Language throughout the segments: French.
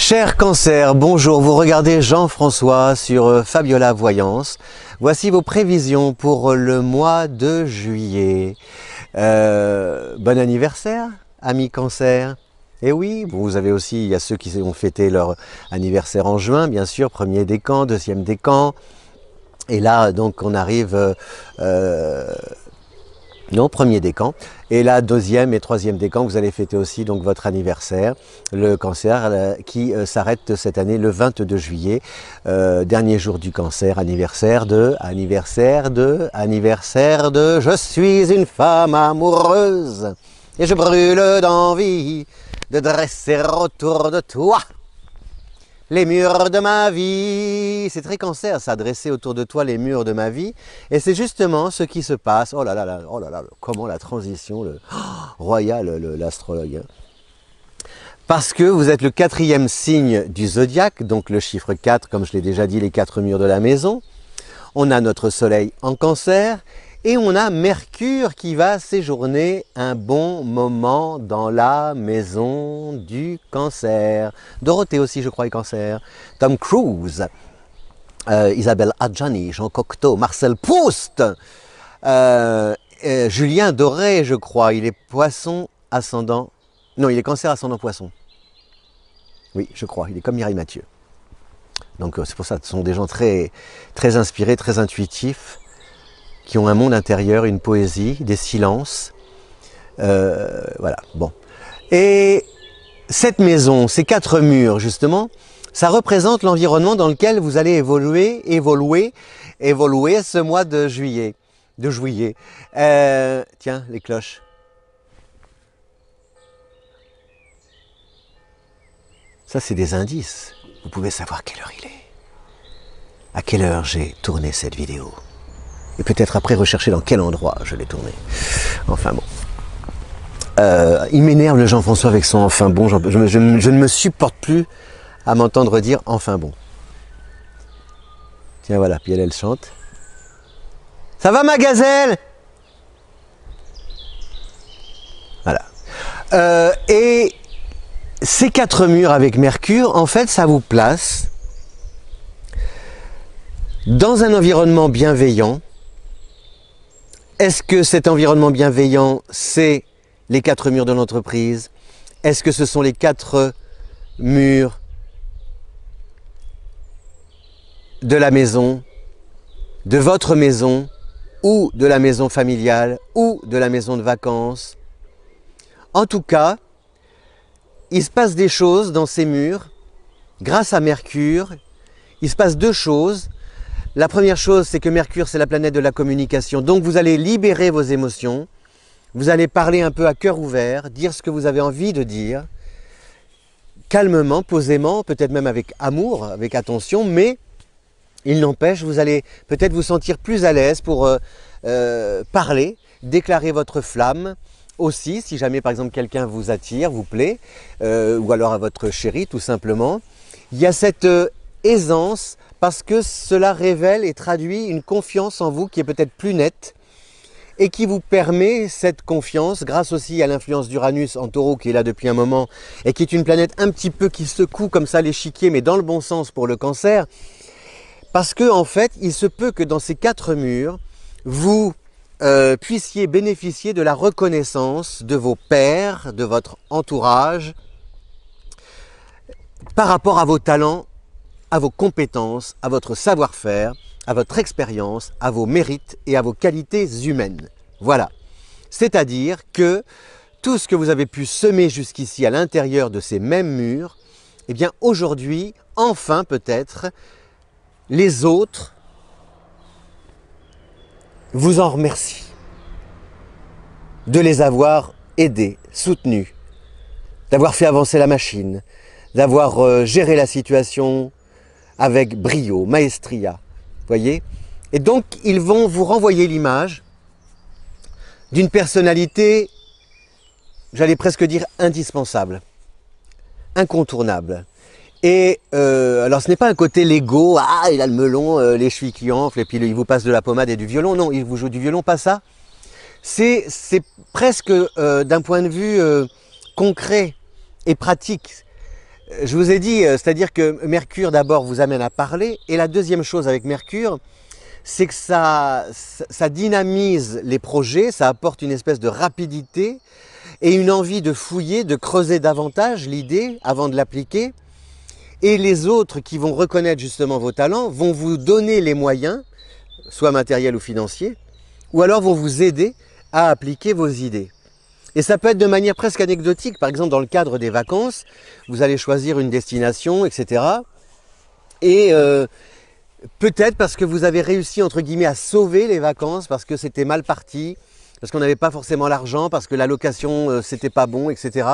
Cher Cancer, bonjour, vous regardez Jean-François sur Fabiola Voyance. Voici vos prévisions pour le mois de juillet. Bon anniversaire, amis Cancer. Et oui, vous avez aussi, il y a ceux qui ont fêté leur anniversaire en juin, bien sûr, premier décan, deuxième décan. Et là, donc, on arrive... non, premier décan. Et là, deuxième et troisième décan, vous allez fêter aussi donc votre anniversaire, le Cancer, qui s'arrête cette année le 22 juillet, dernier jour du Cancer, anniversaire de, je suis une femme amoureuse et je brûle d'envie de dresser autour de toi les murs de ma vie. C'est très Cancer, ça, dresser autour de toi les murs de ma vie. Et c'est justement ce qui se passe. Oh là là, oh là là, comment la transition, royal, l'astrologue. Parce que vous êtes le quatrième signe du zodiaque, donc le chiffre 4, comme je l'ai déjà dit, les 4 murs de la maison. On a notre soleil en Cancer. Et on a Mercure qui va séjourner un bon moment dans la maison du Cancer. Dorothée aussi, je crois, est Cancer. Tom Cruise, Isabelle Adjani, Jean Cocteau, Marcel Proust, Julien Doré, je crois. Il est Poisson ascendant... Non, il est Cancer ascendant Poisson. Oui, je crois. Il est comme Mireille Mathieu. Donc c'est pour ça, ce sont des gens très inspirés, très intuitifs, qui ont un monde intérieur, une poésie, des silences. Voilà, bon. Et cette maison, ces 4 murs, justement, ça représente l'environnement dans lequel vous allez évoluer ce mois de juillet. Tiens, les cloches. Ça, c'est des indices. Vous pouvez savoir quelle heure il est. À quelle heure j'ai tourné cette vidéo. Et peut-être après rechercher dans quel endroit je l'ai tourné. Enfin bon. Il m'énerve le Jean-François avec son enfin bon. Je ne me supporte plus à m'entendre dire enfin bon. Tiens voilà, puis elle chante. Ça va ma gazelle? Voilà. Et ces 4 murs avec Mercure, en fait, ça vous place dans un environnement bienveillant. Est-ce que cet environnement bienveillant, c'est les 4 murs de l'entreprise? Est-ce que ce sont les 4 murs de la maison, de votre maison, ou de la maison familiale, ou de la maison de vacances? En tout cas, il se passe des choses dans ces murs, grâce à Mercure. Il se passe 2 choses. La première chose, c'est que Mercure, c'est la planète de la communication. Donc, vous allez libérer vos émotions. Vous allez parler un peu à cœur ouvert, dire ce que vous avez envie de dire, calmement, posément, peut-être même avec amour, avec attention, mais il n'empêche, vous allez peut-être vous sentir plus à l'aise pour parler, déclarer votre flamme aussi, si jamais, par exemple, quelqu'un vous attire, vous plaît, ou alors à votre chéri, tout simplement. Il y a cette aisance, parce que cela révèle et traduit une confiance en vous qui est peut-être plus nette et qui vous permet cette confiance, grâce aussi à l'influence d'Uranus en Taureau qui est là depuis un moment et qui est une planète un petit peu qui secoue comme ça l'échiquier, mais dans le bon sens pour le Cancer, parce que en fait, il se peut que dans ces 4 murs, vous puissiez bénéficier de la reconnaissance de vos pairs, de votre entourage, par rapport à vos talents, à vos compétences, à votre savoir-faire, à votre expérience, à vos mérites et à vos qualités humaines. Voilà. C'est-à-dire que tout ce que vous avez pu semer jusqu'ici à l'intérieur de ces mêmes murs, eh bien aujourd'hui, enfin peut-être, les autres vous en remercient de les avoir aidés, soutenus, d'avoir fait avancer la machine, d'avoir géré la situation avec brio, maestria, voyez? Et donc, ils vont vous renvoyer l'image d'une personnalité, j'allais presque dire indispensable, incontournable. Et alors, ce n'est pas un côté Lego, ah, il a le melon, les chevilles qui enflent, et puis il vous passe de la pommade et du violon. Non, il vous joue du violon, pas ça. C'est presque d'un point de vue concret et pratique. je vous ai dit, c'est-à-dire que Mercure d'abord vous amène à parler, et la deuxième chose avec Mercure, c'est que ça dynamise les projets, ça apporte une espèce de rapidité et une envie de fouiller, de creuser davantage l'idée avant de l'appliquer. Et les autres qui vont reconnaître justement vos talents vont vous donner les moyens, soit matériels ou financiers, ou alors vont vous aider à appliquer vos idées. Et ça peut être de manière presque anecdotique, par exemple dans le cadre des vacances, vous allez choisir une destination, etc. Et peut-être parce que vous avez réussi, entre guillemets, à sauver les vacances, parce que c'était mal parti, parce qu'on n'avait pas forcément l'argent, parce que la location, c'était pas bon, etc.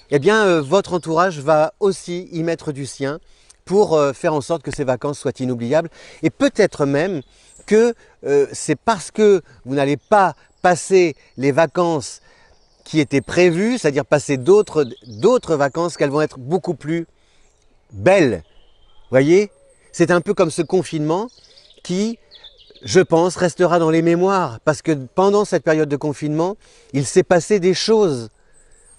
Eh bien, votre entourage va aussi y mettre du sien pour faire en sorte que ces vacances soient inoubliables. Et peut-être même que c'est parce que vous n'allez pas passer les vacances qui étaient prévues, c'est-à-dire passer d'autres vacances, qu'elles vont être beaucoup plus belles. Vous voyez? C'est un peu comme ce confinement qui, je pense, restera dans les mémoires. Parce que pendant cette période de confinement, il s'est passé des choses.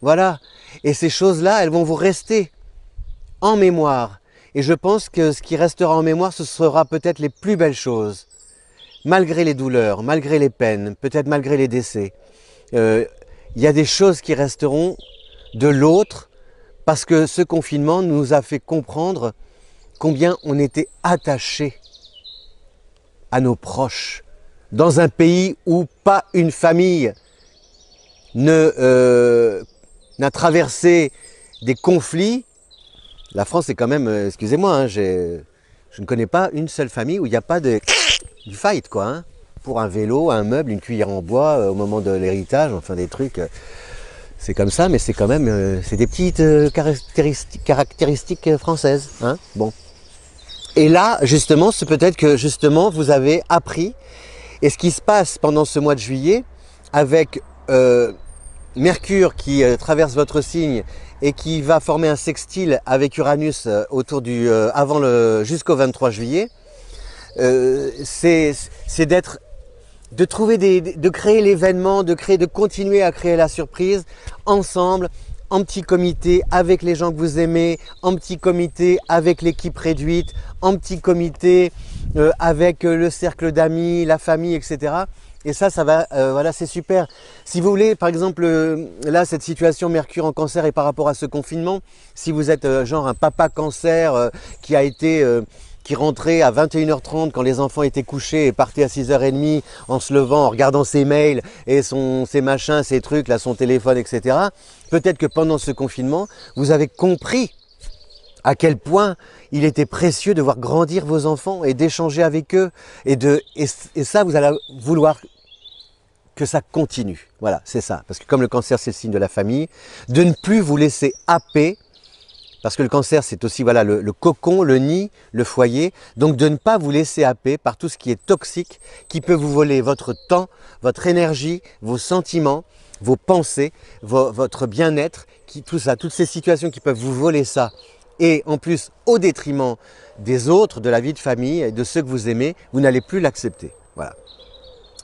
Voilà. Et ces choses-là, elles vont vous rester en mémoire. Et je pense que ce qui restera en mémoire, ce sera peut-être les plus belles choses. Malgré les douleurs, malgré les peines, peut-être malgré les décès. Il y a des choses qui resteront de l'autre parce que ce confinement nous a fait comprendre combien on était attachés à nos proches. Dans un pays où pas une famille n'a traversé des conflits. La France est quand même, excusez-moi, hein, je ne connais pas une seule famille où il n'y a pas du fight, quoi. Hein. Pour un vélo, un meuble, une cuillère en bois, au moment de l'héritage, enfin des trucs. C'est comme ça, mais c'est quand même, c'est des petites caractéristiques françaises. Hein. Bon. Et là, justement, c'est peut-être que justement vous avez appris. Et ce qui se passe pendant ce mois de juillet, avec Mercure qui traverse votre signe et qui va former un sextile avec Uranus autour du jusqu'au 23 juillet, c'est de créer l'événement, de continuer à créer la surprise ensemble, en petit comité avec les gens que vous aimez, en petit comité avec l'équipe réduite, en petit comité avec le cercle d'amis, la famille, etc. Et ça va, voilà, c'est super. Si vous voulez, par exemple, là, cette situation Mercure en Cancer et par rapport à ce confinement, si vous êtes genre un papa Cancer qui rentrait à 21h30 quand les enfants étaient couchés et partait à 6h30 en se levant, en regardant ses mails et ses machins, ses trucs, là, son téléphone, etc. Peut-être que pendant ce confinement, vous avez compris à quel point il était précieux de voir grandir vos enfants et d'échanger avec eux. Et ça, vous allez vouloir que ça continue. Voilà, c'est ça. Parce que comme le Cancer, c'est le signe de la famille, de ne plus vous laisser happer. Parce que le Cancer, c'est aussi voilà, le cocon, le nid, le foyer. Donc de ne pas vous laisser happer par tout ce qui est toxique, qui peut vous voler votre temps, votre énergie, vos sentiments, vos pensées, votre bien-être, tout ça, toutes ces situations qui peuvent vous voler ça. Et en plus, au détriment des autres, de la vie de famille et de ceux que vous aimez, vous n'allez plus l'accepter. Voilà.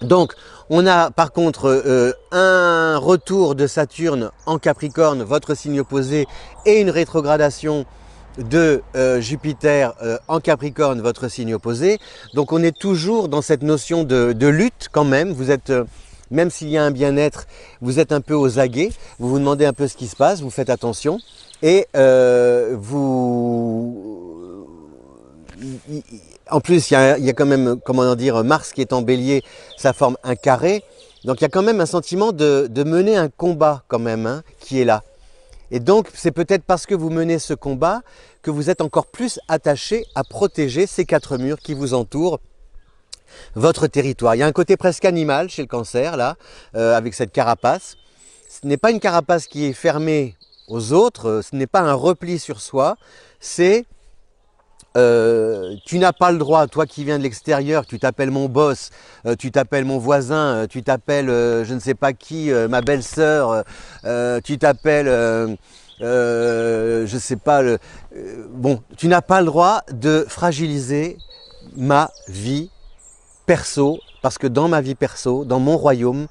Donc, on a par contre un retour de Saturne en Capricorne, votre signe opposé, et une rétrogradation de Jupiter en Capricorne, votre signe opposé. Donc, on est toujours dans cette notion de lutte quand même. Vous êtes, même s'il y a un bien-être, vous êtes un peu aux aguets. Vous vous demandez un peu ce qui se passe, vous faites attention. Et en plus, il y a quand même, comment dire, Mars qui est en Bélier, ça forme un carré. Donc il y a quand même un sentiment de mener un combat quand même, hein, qui est là. Et donc c'est peut-être parce que vous menez ce combat que vous êtes encore plus attaché à protéger ces quatre murs qui vous entourent, votre territoire. Il y a un côté presque animal chez le Cancer, là, avec cette carapace. Ce n'est pas une carapace qui est fermée aux autres, ce n'est pas un repli sur soi, c'est tu n'as pas le droit, toi qui viens de l'extérieur, tu t'appelles mon boss, tu t'appelles mon voisin, tu t'appelles je ne sais pas qui, ma belle-sœur, tu t'appelles, je sais pas, bon, tu n'as pas le droit de fragiliser ma vie perso, parce que dans ma vie perso, dans mon royaume,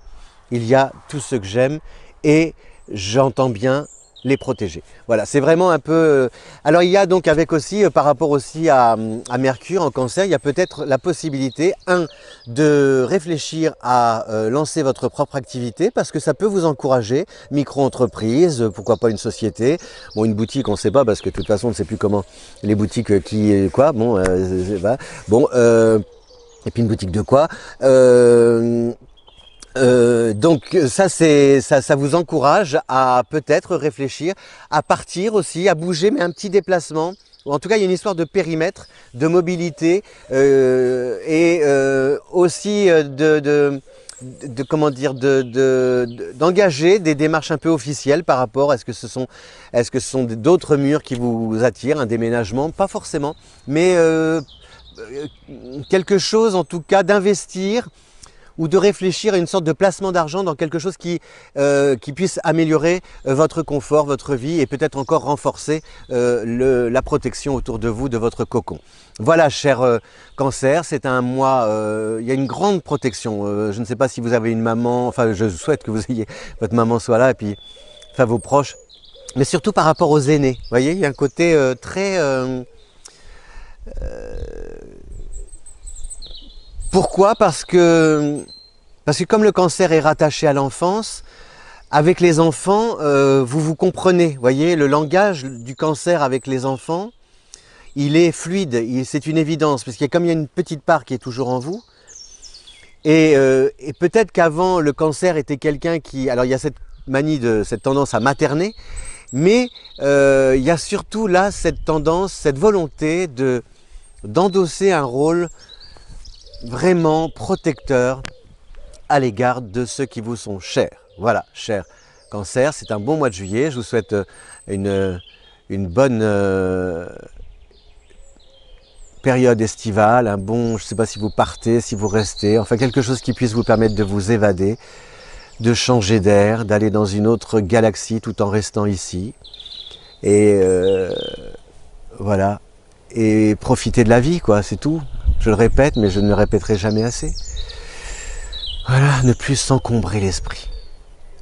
il y a tout ce que j'aime et j'entends bien les protéger. Voilà, c'est vraiment un peu... Alors il y a donc avec aussi, par rapport aussi à Mercure en Cancer, il y a peut-être la possibilité, de réfléchir à lancer votre propre activité parce que ça peut vous encourager, micro-entreprise, pourquoi pas une société, bon une boutique on ne sait pas parce que de toute façon on ne sait plus comment les boutiques quoi, bon, bon et puis une boutique de quoi donc ça vous encourage à peut-être réfléchir, à partir aussi, à bouger, mais un petit déplacement. Ou en tout cas, il y a une histoire de périmètre, de mobilité aussi comment dire, d'engager des démarches un peu officielles par rapport à est-ce que ce sont d'autres murs qui vous attirent, un déménagement, pas forcément, mais quelque chose en tout cas d'investir ou de réfléchir à une sorte de placement d'argent dans quelque chose qui puisse améliorer votre confort, votre vie et peut-être encore renforcer la protection autour de vous, de votre cocon. Voilà, cher Cancer, c'est un mois, il y a une grande protection. Je ne sais pas si vous avez une maman, enfin je souhaite que vous ayez, votre maman soit là et puis enfin vos proches, mais surtout par rapport aux aînés. Vous voyez, il y a un côté très... Pourquoi? Parce que comme le cancer est rattaché à l'enfance, avec les enfants, vous vous comprenez. Voyez, le langage du cancer avec les enfants, il est fluide, c'est une évidence, parce qu'il y a comme il y a une petite part qui est toujours en vous. Et peut-être qu'avant, le cancer était quelqu'un qui... Alors il y a cette manie, cette tendance à materner, mais il y a surtout là cette tendance, cette volonté d'endosser un rôle vraiment protecteur à l'égard de ceux qui vous sont chers. Voilà, cher Cancer, c'est un bon mois de juillet. Je vous souhaite une bonne période estivale, un bon, je ne sais pas si vous partez, si vous restez, enfin quelque chose qui puisse vous permettre de vous évader, de changer d'air, d'aller dans une autre galaxie tout en restant ici. Et voilà, et profiter de la vie, quoi, c'est tout. Je le répète, mais je ne le répéterai jamais assez. Voilà, ne plus s'encombrer l'esprit.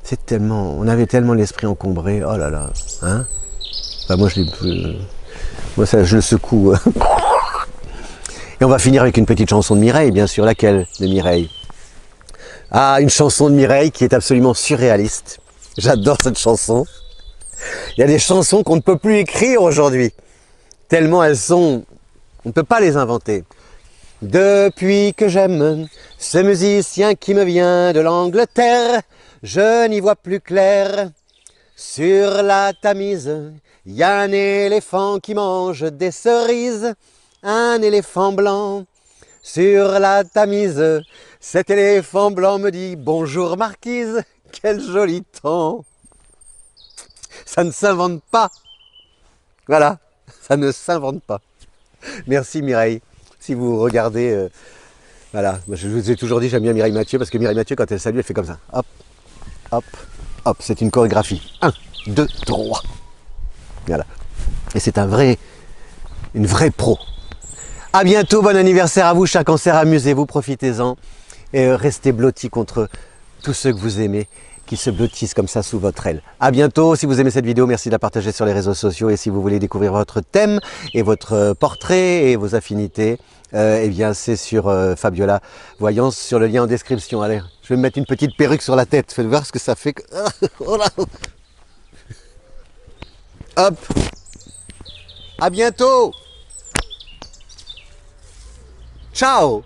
C'est tellement, on avait tellement l'esprit encombré, oh là là, hein. Enfin, moi, moi ça, je le secoue. Et on va finir avec une petite chanson de Mireille, bien sûr, laquelle de Mireille? Ah, une chanson de Mireille qui est absolument surréaliste. J'adore cette chanson. Il y a des chansons qu'on ne peut plus écrire aujourd'hui, tellement elles sont, on ne peut pas les inventer. Depuis que j'aime ce musicien qui me vient de l'Angleterre, je n'y vois plus clair. Sur la Tamise, il y a un éléphant qui mange des cerises, un éléphant blanc. Sur la Tamise, cet éléphant blanc me dit « Bonjour marquise, quel joli temps !» Ça ne s'invente pas. Voilà, ça ne s'invente pas. Merci Mireille. Si vous regardez, voilà, je vous ai toujours dit j'aime bien Mireille Mathieu parce que Mireille Mathieu quand elle salue elle fait comme ça, hop, hop, hop, c'est une chorégraphie, 1, 2, 3, voilà, et c'est une vraie pro. À bientôt, bon anniversaire à vous, cher Cancer, amusez-vous, profitez-en et restez blottis contre tous ceux que vous aimez qui se blottissent comme ça sous votre aile. À bientôt, si vous aimez cette vidéo, merci de la partager sur les réseaux sociaux et si vous voulez découvrir votre thème et votre portrait et vos affinités, eh bien c'est sur Fabiola Voyance, sur le lien en description. Allez, je vais me mettre une petite perruque sur la tête, faites voir ce que ça fait. Oh là. Hop, à bientôt. Ciao.